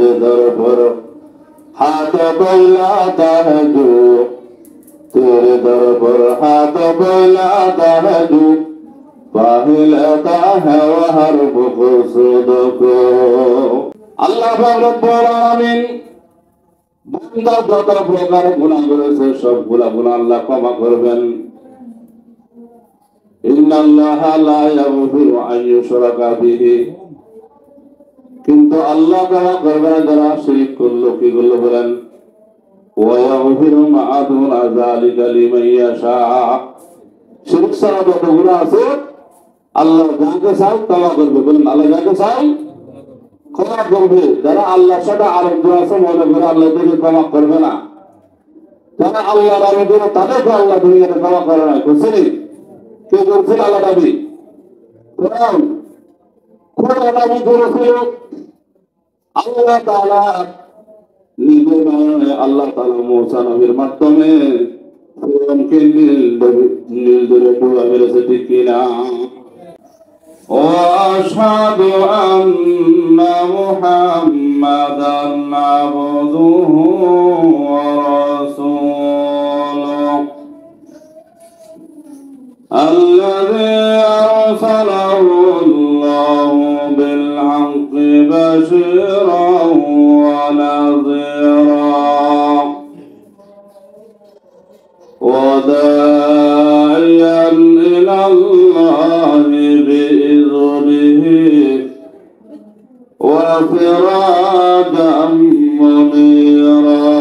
तेरे दर पर हाथ फैलाता है जो, तेरे दर पर हाथ फैलाता है जो, पा लेता है वह हर मकसूद को। अल्लाह रब्बुल आलामीन বান্দা যত প্রকার গুনাহ করেছে সবগুলা গুনাহ আল্লাহ ক্ষমা করবেন। ইন্নাল্লাহা লা ইয়াগফিরু আন ইউশরাকা বিহি, কিন্তু আল্লাহ ক্ষমা করবে না যারা শিরক করলো। কি করলো বলেন? ওয়া ইয়াগফিরু মা দুনা যালিকা লিমান ইয়াশা। শিরক ছাড়া যত গুনাহ আছে আল্লাহ যাকে চায় ক্ষমা করবে। বলেন আল্লাহ যাকে চায় ক্ষমা করবে। যারা আল্লাহর সাথে আরোগ্য আছে মনে করে আল্লাহ তাদেরকে ক্ষমা করবে না। যারা আল্লাহর আরোগ্য তাদেরকে আল্লাহ দুনিয়াতে ক্ষমা করে না। বুঝছেন? কে করছেন? আল্লাহ নবী। খোদা নবী করেছিল আল্লাহ তাআলা নিজে নয়, আল্লাহ তাআলা মুসা নবীর মাধ্যমে ফিরআউনকে নীল দরে ডুবা মেরেছে। ঠিক কিনা? وأشهد أن محمدا عبده ورسوله الذي أرسله الله بالحق بشيرا ونذيرا وداعيا إلى الله بإذنه وسراجا منيرا.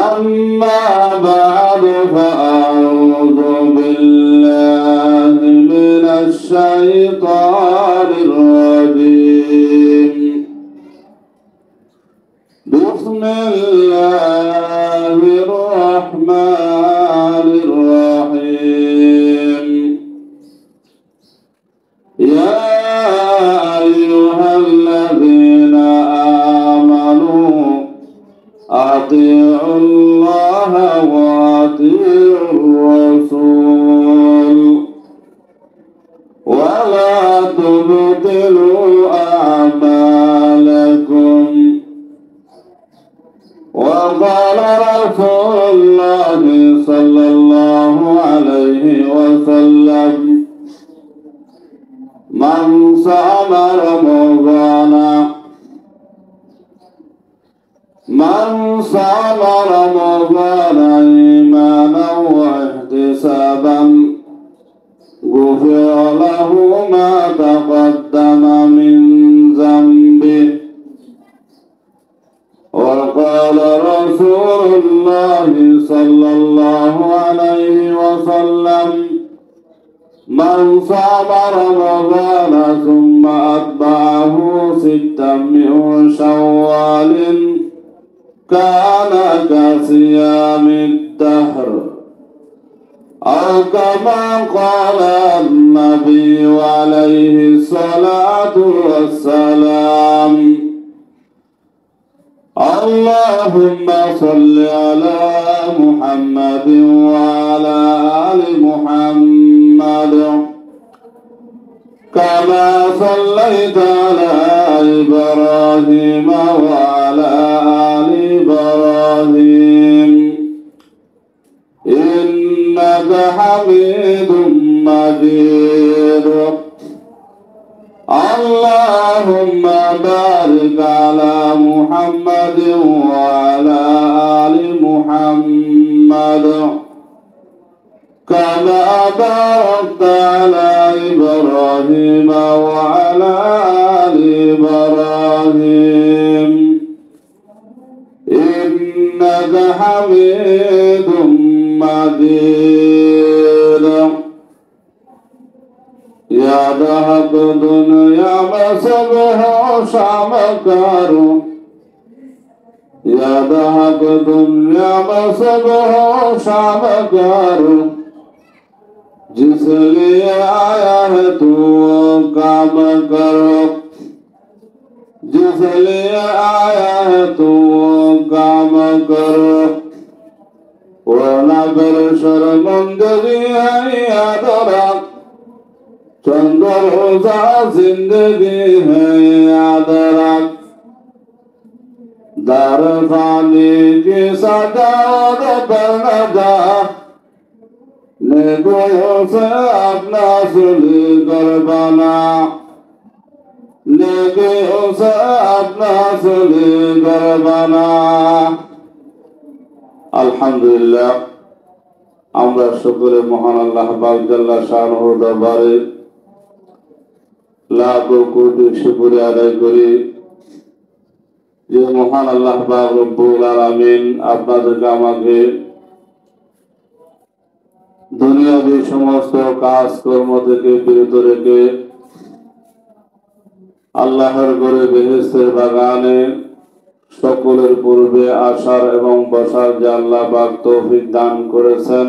أما بعد فأعوذ بالله من الشيطان الرجيم. بسم الله الرحمن الرحيم. يا أيها الذين آمنوا أطيعوا الله وأطيعوا الرسول ولا تبطلوا أعمالكم. وقال رسول الله صلى الله عليه وسلم من صام رمضان إيمانا واحتسابا غفر له ما تقدم من ذنبه. وقال رسول الله صلى الله عليه وسلم من صام رمضان ثم أتبعه ستا من شوال كان كصيام الدهر أو كما قال النبي عليه الصلاة والسلام. اللهم صل على محمد وعلى آل محمد كما صليت على إبراهيم وعلى آل إبراهيم إنك حميد مجيد. اللهم بارك على محمد وعلى آل محمد كما باركت على إبراهيم وعلى آل إبراهيم إنك حميد مجيد. يا دهق دنيا مسبح شامكار، يا دهق دنيا مسبح شامكار، जिस लिए आया है तू वो काम करो, जिस लिए आया है तू वो काम करो, वरना फिर शर्मिंदगी है याद रख, चंद्र रोजा जिंदगी है याद रख दर फानी की सजाद न जा नेगों से अपना सुली कर बना नेगों से अपना सुली कर बना अल्हम्दुलिल्लाह আমরা সকলে মহান আল্লাহ পাক জাল্লা শানুর দরবারে লাখ কোটি শুকরিয়া আদায় করি যে মহান আল্লাহ পাক রব্বুল আলামিন আপনাদেরকে আমাকে দুনিয়াবি সমস্ত কাজ কর্ম থেকে বিরত রেখে আল্লাহর ঘরে বেহেশতের বাগানে সকলের পূর্বে আসার এবং বসার যে আল্লাহ পাক তৌফিক দান করেছেন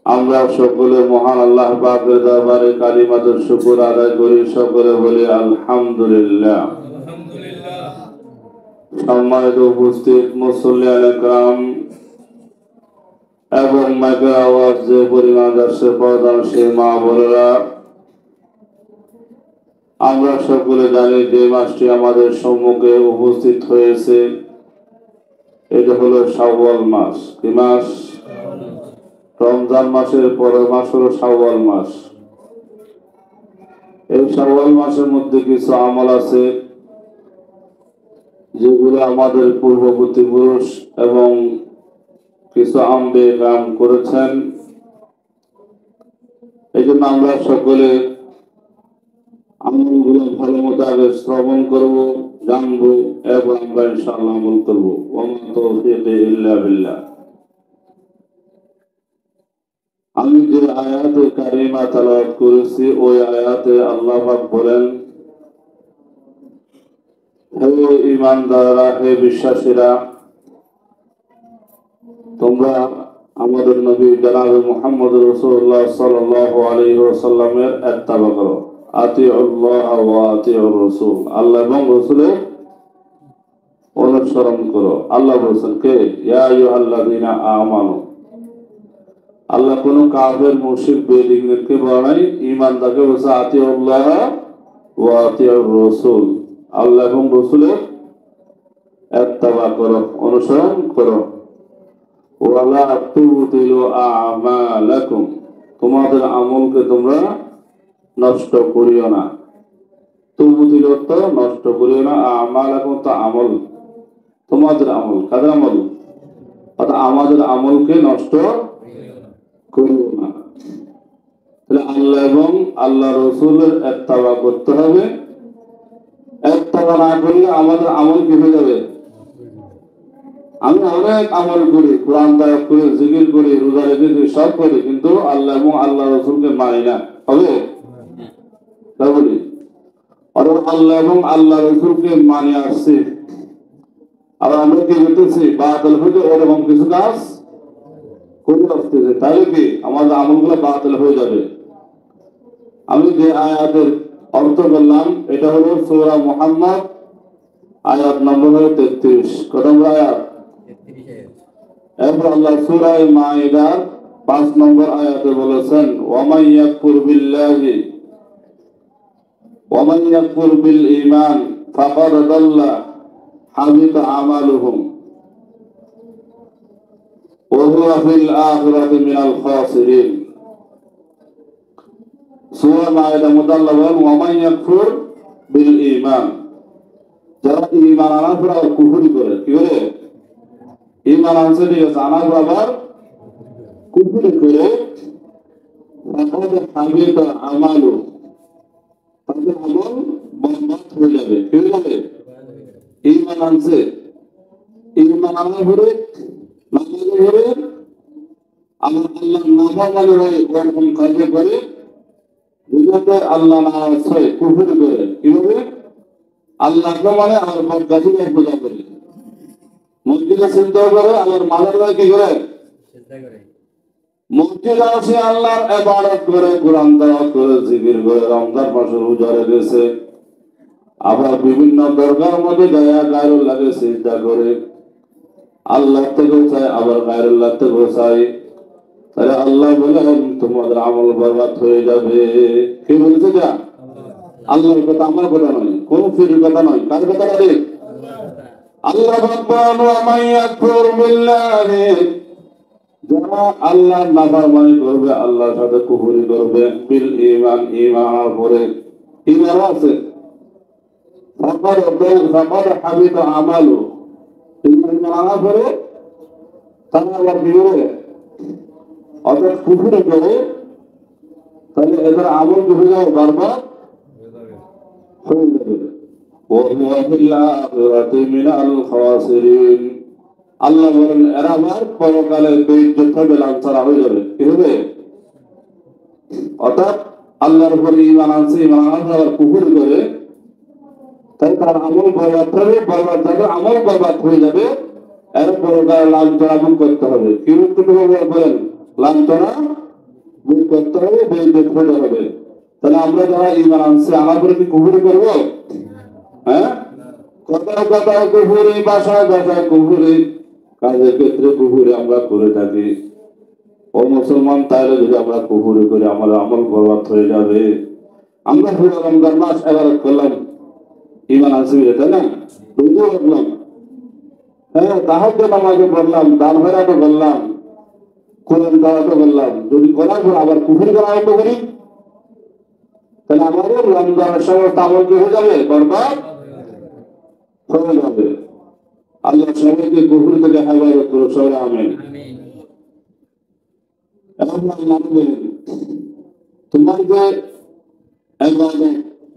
আমরা সকলে মহান আল্লাহ পাকের দরবারে কালিমাতুর শুকর আদায় করি সকলে বলি আলহামদুলিল্লাহ সম্মানিত উপস্থিত মুসল্লিয়ান ইকরাম এবং মাইকের আওয়াজ যে পরিমাণ যাচ্ছে প্রধান সেই মা বোনেরা আমরা সকলে জানি যে মাসটি আমাদের সম্মুখে উপস্থিত হয়েছে এটা হলো শাওয়াল মাস কি মাস রমজান মাসের পরের মাস হলো শাওয়াল মাস এই শাওয়াল মাসের মধ্যে কিছু আমল আছে যেগুলো আমাদের পূর্ববর্তী পুরুষ এবং কিছু আম্বে কাম করেছেন এই জন্য আমরা সকলে আমলগুলো ভালো মতো আগে শ্রবণ করবো জানবো এবং আমরা ইনশাআল্লাহ আমল করবো ওয়া মা তাওফীক ইল্লা বিল্লাহ আমি যে আয়াতে কারিমা তেলাওয়াত করেছি ওই আয়াতে আল্লাহ পাক বলেন হে ঈমানদাররা হে বিশ্বাসীরা তোমরা আমাদের নবী জনাব মুহাম্মদ রাসূলুল্লাহ সাল্লাল্লাহু আলাইহি ওয়াসাল্লামের ইত্তেবা করো আতিউল্লাহ ওয়া আতিউর রাসূল আল্লাহ এবং রাসূলের অনুসরণ করো আল্লাহ বলেন কে ইয়া আইয়ুহাল্লাযীনা আমানু আল্লাহ কোন কাফের মুশরিক বেদিনকে বলে ঈমানদারকে বলে আতিউল্লাহ ওয়া আতিউর রাসূল আল্লাহ এবং রাসূলের ইত্তেবা করো অনুসরণ করো ওয়ালা তুবতিলু আমালাকুম তোমাদের আমলকে তোমরা নষ্ট করিও না তুবতিলু তো নষ্ট করিও না আমালাকুম তো আমল তোমাদের আমল কাদের আমল অর্থাৎ আমাদের আমলকে নষ্ট করিও না তাহলে আল্লাহ এবং আল্লাহ রাসূলের ইত্তেবা করতে হবে ইত্তেবা না করলে আমাদের আমল কি হয়ে যাবে আমি অনেক আমল করি কোরআন তেলাওয়াত করি জিকির করি রোজা রেখে সব করি কিন্তু আল্লাহ এবং আল্লাহ রাসূলকে মানি না হবে তাই বলি আর আল্লাহ এবং আল্লাহ রাসূলকে মানি আসছে আর আমরা কি করতেছি বাতিল হয়ে এরকম কিছু কাজ করে আসতেছে তাহলে কি আমাদের আমলগুলো বাতিল হয়ে যাবে আমি যে আয়াতের অর্থ বললাম এটা হলো সূরা মুহাম্মদ আয়াত নম্বর 33 কত নম্বর আয়াত এরপর আল্লাহ সূরা মাইদার 5 নম্বর আয়াতে বলেছেন ওয়া মান ইয়াকফুর বিল ঈমান ফাকাদ দাল্লা হাবিতা আমালুহুম ওয়া হুয়া ফিল আখিরাতি মিনাল খাসিরিন সূরা মাইদা মুদাল্লা ওয়া মান ইয়াকফুর বিল ঈমান যারা ঈমান আনার পর কুফর করে কি করে ঈমান আনছে ঠিক আছে আনার পর আবার কুফর করে ফাকাদ হাবিতা আমালু তাদের আমল বরবাদ হয়ে যাবে কি হয়ে যাবে ঈমান আনছে ঈমান আনার পরে নামাজ পড়ে আল্লাহ নাফরমানি হয়ে কোন কাজ করে বুঝাতে আল্লাহ না আছে কুফর করে কিভাবে আল্লাহ মানে আমার বদগাছিকে পূজা করে মসজিদে চিন্তা করে আল্লাহর মাজারে কি করে চিন্তা করে মসজিদে আসে আল্লাহর ইবাদত করে কোরআন তেলাওয়াত করে জিকির করে রমজান মাসে রোজা রেখেছে আবার বিভিন্ন দরগার মধ্যে দয়া গায়রুল্লাহকে সিজদা করে আল্লাহ থেকেও চায় আবার গায়রুল্লাহ থেকেও চায় তাহলে আল্লাহ বলেন তোমাদের আমল বরবাদ হয়ে যাবে। কে বলেছে যা? আল্লাহর কথা, আমার কথা নয়, কোন ফিরের কথা নয়। কার কথা বলে? আল্লাহ বলেন ওয়া মান ইয়াকফুর বিল্লাহি, যারা আল্লাহর নাফরমানি করবে, আল্লাহর সাথে কুফরি করবে, বিল ঈমান, ঈমানের পরে ঈমান আছে, ফাকাদ হাবিতা আমালু, ঈমান আনার পরে তারা আবার কি করে? অর্থাৎ কুফরি করে, তাহলে এদের আমল কি হয়ে যাবে? বরবাদ হয়ে যাবে। ওয়া ফিল আখিরাতি মিনাল খাসিরিন, আল্লাহ বলেন এরা আবার পরকালে বেইজ্জত হবে, লাঞ্ছনা হয়ে যাবে। কি হবে? অর্থাৎ আল্লাহর উপরে ঈমান আনছে, ঈমান আনার আবার কুফর করে, তাই তার আমল বরবাদ হবে, বরবাদ যাবে, আমল বরবাদ হয়ে যাবে। এর পরকালে লাঞ্ছনা ভোগ করতে হবে। কি ভোগ করতে হবে বলেন? লাঞ্ছনা ভোগ করতে হবে, বেইজ্জত হতে হবে। তাহলে আমরা যারা ঈমান আনছে, আনার পরে কি কুফর করব? হ্যাঁ, কথায় কথায় কুফরি, ভাষায় ভাষায় কুফরি, কাজের ক্ষেত্রে কুফরি আমরা করে থাকি। ও মুসলমান, তাহলে যদি আমরা কুফরি করি, আমার আমল বরবাদ হয়ে যাবে। আমরা পুরো রমজান মাস এবারত করলাম, ঈমান আনছি, তাই না? রোজা রাখলাম, হ্যাঁ, তাহাজ্জুদ নামাজও পড়লাম, দান খয়রাতও করলাম, কোরআন তেলাওয়াতও করলাম। যদি করার পর আবার কুফরি করা আরম্ভ করি, তাহলে আমাদের রমজানের সমস্ত আমল কি হয়ে যাবে? বরবাদ হয়ে যাবে। আল্লাহ সবাইকে কুফরি থেকে হেফাজত করুন, সবাই আমিন। এখন আল্লাহ বলেন তোমার যে ইবাদত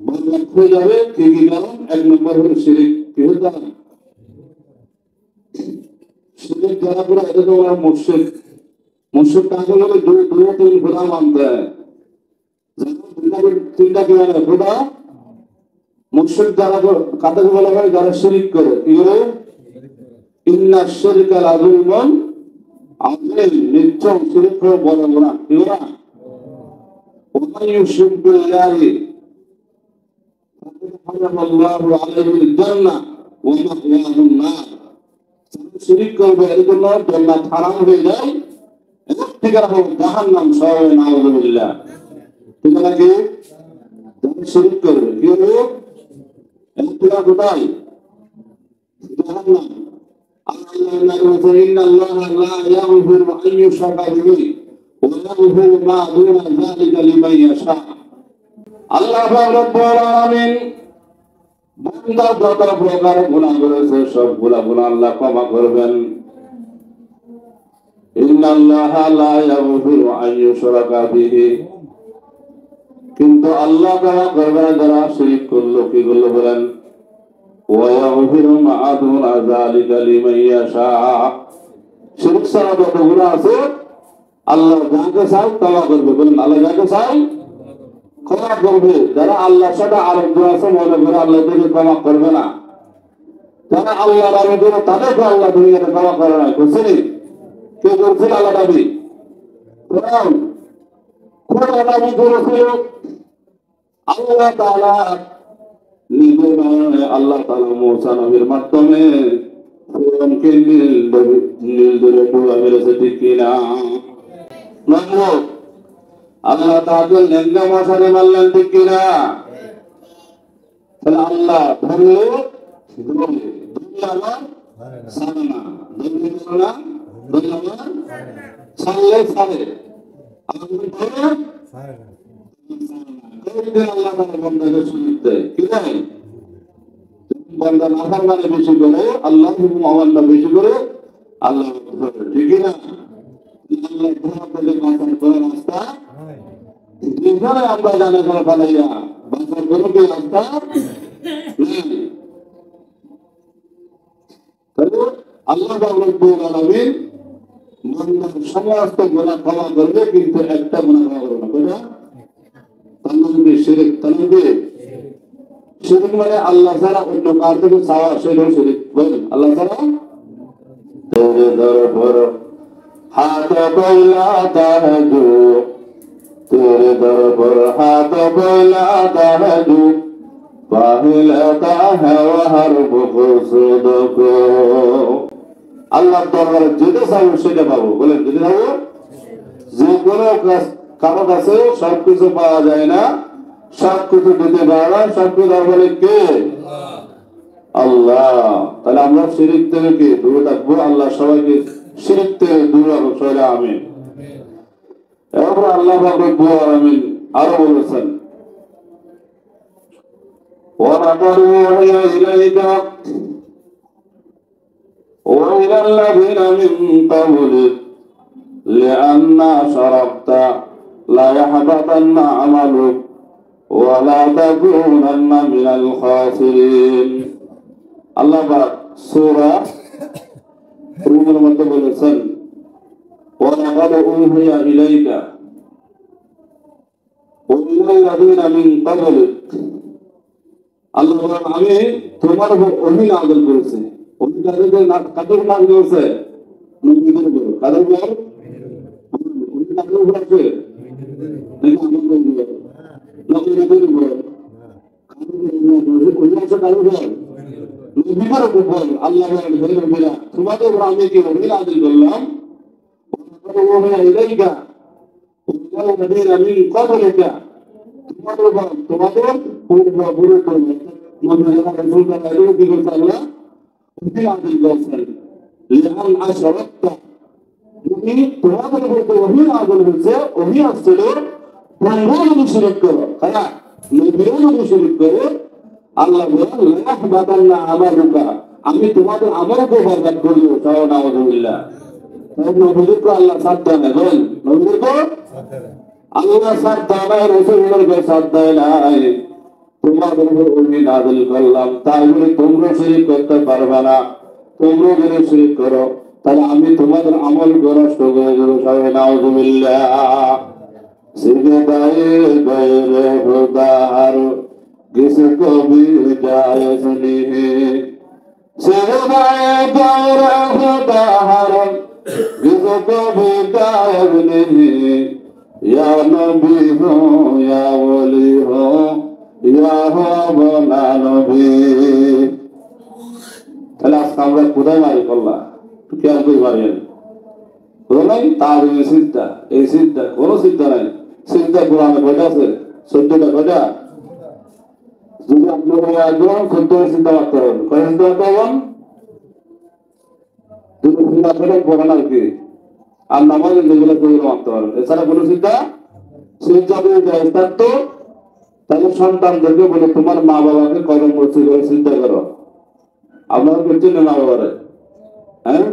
বরবাদ হয়ে যাবে, কি কি কারণ? এক নম্বর হলো শিরিক। কি হয়ে যাবে? শিরিক যারা করে এটাকে ওরা মুশরিক। মুশরিক কাকে বলে? দুই তিন খোদা মানতে হয়, তিনটা কি মানে খোদা। মুশরিক যারা কাকে বলা হয়? যারা শিরিক করে। কি করে? ইন্না শিরকা লাযুলমুন আযীম, নিশ্চয় শিরিক হলো বড় গুনাহ। কি গুনাহ? ওয়া মান ইউশরিক বিল্লাহি ফাকাদ হারামা আল্লাহু আলাইহিল জান্নাহ ওয়া মাওয়াহুন নার। শিরিক করবে, এর জন্য জান্নাত হারাম হয়ে যায়, এর ঠিকানা হলো জাহান্নাম। সবাই নাউযুবিল্লাহ। ঠিকানা কি? যারা শিরিক করবে কি হবে? এর ঠিকানা কোথায়? জাহান্নাম। আল্লাহ বলেন ইন্নাল্লাহা লা ইয়াগফিরু আন ইউশরাকা বিহি ওয়া ইয়াগফিরু মা দুনা যালিকা লিমান ইয়াশা। আল্লাহ রাব্বুল আলামিন বান্দা যত প্রকার গুনাহ করেছে, সবগুলা গুনাহ আল্লাহ ক্ষমা করবেন। ইন্নাল্লাহা লা ইয়াগফিরু আন ইউশরাকা বিহি, কিন্তু আল্লাহ ক্ষমা করবে না যারা শিরক করলো। কি করলো বলেন? ওয়া ইয়াগফিরু মা দুনা যালিকা লিমান ইয়াশা। শিরক ছাড়া যত গুনাহ আছে আল্লাহ যাকে চায় ক্ষমা করবে। বলেন আল্লাহ যাকে চায় ক্ষমা করবে। যারা আল্লাহর সাথে আরোগ্য আছে মনে করে আল্লাহ তাদেরকে ক্ষমা করবে না, যারা আল্লাহর আরোগ্য তাদেরকে আল্লাহ দুনিয়াতে ক্ষমা করে না। করছেন? কে করছেন? আল্লাহ নবী। কোন নবী করেছিল? আল্লাহ তাআলা নিজে নয়, আল্লাহ তাআলা মুসা নবীর মাধ্যমে ফিরআউনকে নীল দরে ডুবা মেরেছে। ঠিক কিনা? নমরুদ আল্লাহ তাআলা লেঙ্গা মশারে মারলেন। ঠিক কিনা? তাহলে আল্লাহ ধরলে ধরলে আবার ছাড়ে না, ধরলে না, ধরলে আবার ছাড়লে ছাড়ে, আল্লাহ ধরে আল্লাহ তাআলা বান্দাকে সুযোগ দেয়। কি দেয়? বান্দা নাফরমানি বেশি করে, আল্লাহ অমান্য বেশি করে, আল্লাহ ধরে। ঠিক না? আল্লাহ ধরা পেলে বাঁচার কোনো রাস্তা যেখানে আমরা জানে করে ফেলাইয়া বাঁচার কোনো কি রাস্তা নেই। তাহলে আল্লাহ রাব্বুল আলামিন বান্দার সমস্ত গুনাহ ক্ষমা করবে, কিন্তু একটা গুনাহ ক্ষমা করবে না। কোনটা? তানবীর শিরক। তানবীর শিরক মানে আল্লাহ ছাড়া অন্য কার থেকে চাওয়া, সেটাও শিরক। বলেন আল্লাহ ছাড়া তেরে দরবার হাত বইলা দাহজু, তেরে দরবার হাত বইলা দাহজু, পাহিলাতা হওয়া হর বকসুদ কো। আল্লাহর দরবারে যেটা চাইবো সেটা পাবো। বলেন যেটা চাইবো যে কোনো কারো কাছে সবকিছু পাওয়া যায় না, সবকিছু দিতে পারে না, সবকিছু বলে কে? আল্লাহ। তাহলে আমরা শিরিক থেকে কি দূরে থাকবো? আল্লাহ সবাইকে শিরিক থেকে দূরে রাখুক, সবাই আমিন। এরপর আল্লাহ রব্বুল আলামিন আরো বলেছেন, ওয়ালাকাদ উহিয়া ইলাইকা ওয়া ইলাল্লাযীনা মিন ক্বাবলিক লিআন্না আশরাকতা লা ইয়াহবাতান্না আমালুক ওয়া লা তাকুনান্না মিনাল খাসিরিন। আল্লাহ পাক সূরা রুমের মধ্যে বলেছেন, ওয়ালাকাদ উহিয়া ইলাইকা ওয়া ইলাল্লাযীনা মিন ক্বাবলিক। আল্লাহ বলেন, আমি তোমার উপর ওহী নাযিল করেছি। ওহী কাদের নাযিল করেছে? নবীদের উপর। কাদের উপর? ওহী কাদের উপর আছে? নাকি আমাদের উপর? নবীদের উপর। ওহী আছে কাদের উপর? নবীদের উপর। আল্লাহ বলেন, হে নবীরা, তোমাদের উপর আমি কি ওহী নাযিল করলাম? ওয়া ইলাইকা ওয়া ইলাল্লাযীনা মিন ক্বাবলিকা। তোমাদের উপর, তোমাদের পূর্বপুরুষ কি করছে আল্লাহ? ওহী নাযিল করেছেন। লিআন আশরাকতা, তুমি তোমাদের উপর ওহী নাযিল হয়েছে, ওহী আসছিল তোমরা যদি শিরক করো, হ্যাঁ নবীরা যদি শিরক করো, আল্লাহ বলেন লা ইয়াহবাতান্না আমালুকা, আমি তোমাদের আমলকে বরবাদ করিব। নাউযুবিল্লাহ। তাই নবীদেরকে আল্লাহ সাথ দেয় না, বলেন নবীদেরকে আল্লাহ সাথ দেয় না, রাসূলদেরকে সাথ দেয় না। তোমাদের উপর ওহী নাযিল করলাম, তাই বলে তোমরা শিরক করতে পারবে না। তোমরা যদি শিরক করো তাহলে আমি তোমাদের আমল নষ্ট করে দেব। সবাই নাউযুবিল্লাহ। সিজদায়ে গায়রে খুদার কিসকো ভি জায়েজ নেহি, সিজদায়ে গায়রে খুদার কিসকো ভি জায়েজ নেহি, ইয়া নবী হো ইয়া ওলি হো ইয়া হাওলা নবী। তাহলে আজকে আমরা কোথায় মারি করলাম? খেয়াল করে পারিয়েন কোথাও নাই? তার এই চিন্তা, এই চিন্তা কোনো চিন্তা নাই। চিন্তা কোরআনে কয়টা আছে? 14টা। কয়টা? যদি আপনি একদম 14 চিন্তা করতে পারেন, কয় চিন্তা করতে পারবেন? দুটো চিন্তা করে পড়েন আর কি, আর নামাজ যেগুলো সেগুলো মানতে পারেন। এছাড়া কোনো চিন্তা চিন্তা করে যায় তো। তাহলে সন্তানদেরকে বলে তোমার মা বাবাকে কদম করছে করে চিন্তা করো। আপনারা করছেন না মা বাবারে? হ্যাঁ,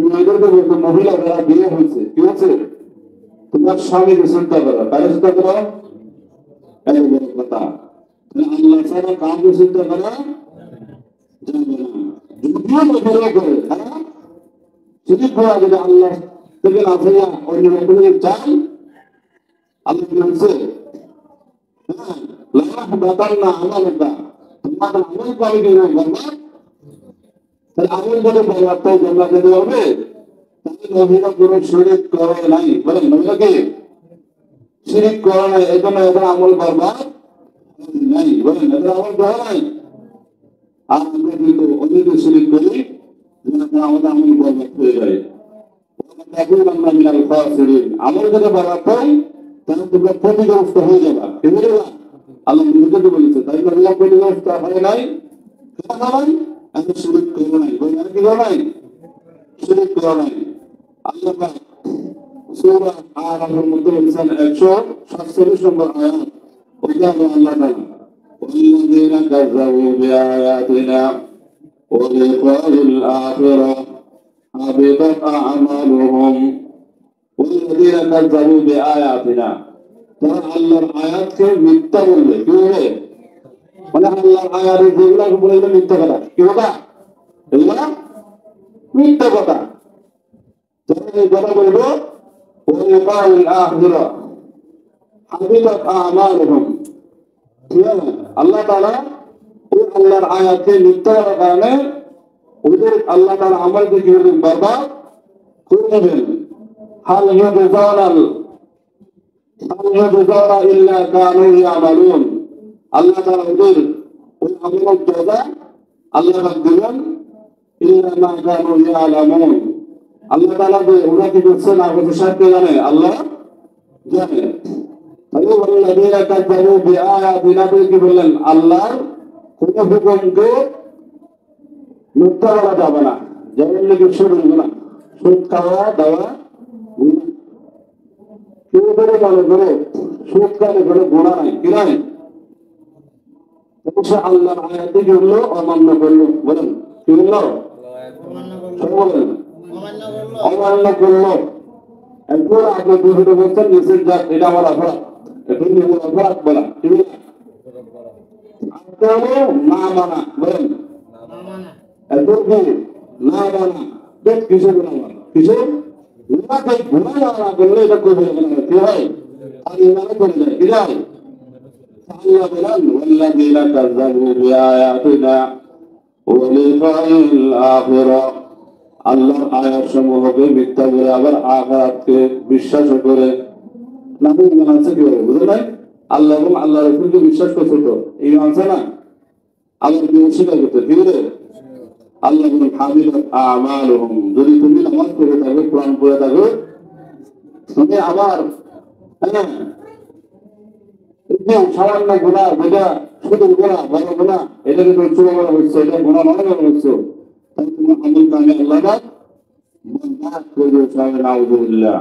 মেয়েদেরকে বলতো মহিলা যারা বিয়ে হয়েছে, কি হচ্ছে, তোমার স্বামীকে চিন্তা করো। কারে চিন্তা করো? কথা আল্লাহ ছাড়া কাউকে চিন্তা করা যাবে না। যদিও নবীরা করে, হ্যাঁ শিরিক করা যদি আল্লাহ থেকে না ফেরা অন্য রকমের চাই, আল্লাহ বলছে হ্যাঁ লা ইয়াহবাতান্না আমালুকা, তোমাদের আমল পাবে কিনা বরবাদ। তাহলে আমল যদি বরবাদ হয় জান্নাত যেতে হবে। তাহলে নবীরা কোনো শিরিক করে নাই, বলেন নবীরা কি শিরিক করে নাই, এই জন্য এদের আমল বরবাদ নাই। বলেন এদের আমল করে নাই। আর আমরা কিন্তু অনেকে শিরিক করি, আমাদের আমল বরবাদ হয়ে যায়। আমল যদি বরবাদ হয় তাহলে তোমরা ক্ষতিগ্রস্ত হয়ে যাবা। আল্লাহ নিজেকে বলেছে, তাই আল্লাহ ক্ষতিগ্রস্ত হয় নাই। কেন হয়? আমি শিরিক করে নাই। বলেন আর কি করে নাই? শিরিক করে নাই। আল্লাহ সূরা আরাফের মধ্যে বলেছেন 147 নম্বর আয়াত, ওইটা আল্লাহ তাআলা ওয়াল্লাযীনা কাযাবু বিআয়াতিনা ওয়া লিকাইল আখিরাহ হাবিতাত আ'মালুহুম। ওয়াল্লাযীনা কাযাবু বিআয়াতিনা, তারা আল্লাহর আয়াতকে মিথ্যা বলবে। কি বলবে? মানে আল্লাহর আয়াত যেগুলো বলবে মিথ্যা কথা। কি কথা? এগুলো মিথ্যা কথা। যারা এই কথা বলবো ওয়ালিকাইল আখিরাহ হাবিতাত আ'মালুহুম, ঠিক আছে? আল্লাহ তাআলা ওই আল্লাহর আয়াতকে মিথ্যা করার কারণে ওদের আল্লাহ তাআলা আমলকে কি করবেন? বরবাদ করে দেবেন। হাল ইউজাউনা ইল্লা কানু ইয়ামালুন। আল্লাহ তাআলা ওদের ওই আমলের জাযা আল্লাহ দিবেন ইল্লা মা কানু ইয়ালামুন। আল্লাহ তাআলা যে ওরা কি করছে না করছে সব কে জানে? আল্লাহ জানে। তাহলে ওয়াল্লাযীনা কাযযাবু বিআয়াতিনা কি বললেন? আল্লাহর কোন হুকুমকে মিথ্যা বলা যাবে না। যেমন নাকি সুদ গুনাহ, সুদ খাওয়া দেওয়া গুনাহ। কেউ করে মনে করে সুদ খাওয়া করে গুনাহ নাই, কি নাই? অবশ্য আল্লাহর আয়াতে কি হলো? অমান্য করলো। বলেন কি হলো? বলেন অমান্য করলো। এরপর আপনি দুটো বলছেন নিশ্চিত যাক এটা আমার অপরাধ, এটা নিজের অপরাধ বলা, ঠিক আছে? না মানা, বলেন এরপর কি না মানা, দেখ কিসে গুণা মানা, কিসে গুণাকে গুণা না করলে এটা করবে না, কি হয়? আর ইমানে করে যায়, কি যায়? আল্লাহ বলেন ওয়াল্লাযীনা কাযযাবু বিআয়াতিনা ওয়া লিকাইল আখিরাহ, আল্লাহর আয়াত সমূহকে মিথ্যা করে আবার আখিরাতকে বিশ্বাস করে নাকি ইমান আছে কি হবে? বুঝলেন নাই? আল্লাহ এবং আল্লাহ রাসূলকে বিশ্বাস করছে তো ইমান আছে না? আল্লাহকে অস্বীকার করতে কি বলে? আল্লাহ বলেন হাবিলাত আমালুহুম, যদি তুমি নামাজ পড়ে থাকো, কোরআন পড়ে থাকো, তুমি আবার হ্যাঁ সামান্য গুণা, যেটা শুধু গুণা, বড় গুণা, এটাকে তুমি চুরি মনে করছো, এটা গুণা মনে মনে করছো, তাই তোমার আমল কামে আল্লাহ বরবাদ করে দিয়েছে। নাউযুবিল্লাহ।